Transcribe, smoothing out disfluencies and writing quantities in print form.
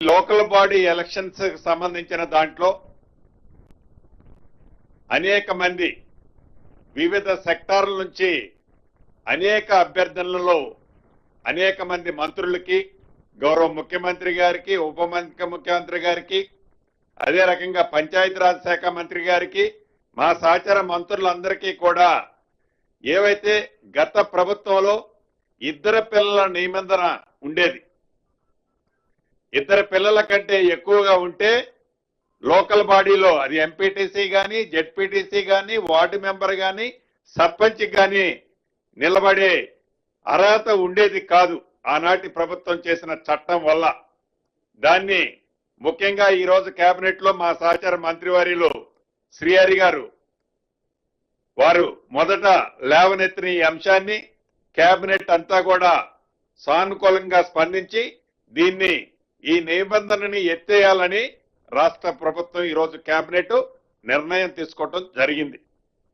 Local body elections సంబంధించిన దాంట్లో అనేక మంది వివిధ సెక్టార్ల నుంచి అనేక అభ్యర్థనలలో అనేక మంది మంత్రులకి, గౌరవ ముఖ్యమంత్రి గారికి, ఉప ముఖ్యమంత్రి గారికి, అదే రకంగా పంచాయతీరాజ్ శాఖ మంత్రి గారికి, మా సహచర మంత్రులందరికీ కూడా ఏవైతే గత ప్రభుత్వంలో ఇద్దరు పిల్లల నిబంధన ఉండేది, ఇద్దరు పిల్లల కంటే ఎక్కువగా ఉంటే లోకల్ బాడీలో అది ఎంపీటీసీ కానీ, జెడ్పీటీసీ కానీ, వార్డు మెంబర్ కానీ, సర్పంచ్ కానీ నిలబడే అర్హత ఉండేది కాదు ఆనాటి ప్రభుత్వం చేసిన చట్టం వల్ల. దాన్ని ముఖ్యంగా ఈరోజు కేబినెట్ లో మా సహచర మంత్రివర్యులు శ్రీహరి గారు వారు మొదట లేవనెత్తిన ఈ అంశాన్ని కేబినెట్ అంతా కూడా సానుకూలంగా స్పందించి దీన్ని ఈ నిబంధనని ఎత్తేయాలని రాష్ట్ర ప్రభుత్వం ఈరోజు కేబినెట్ నిర్ణయం తీసుకోవడం జరిగింది.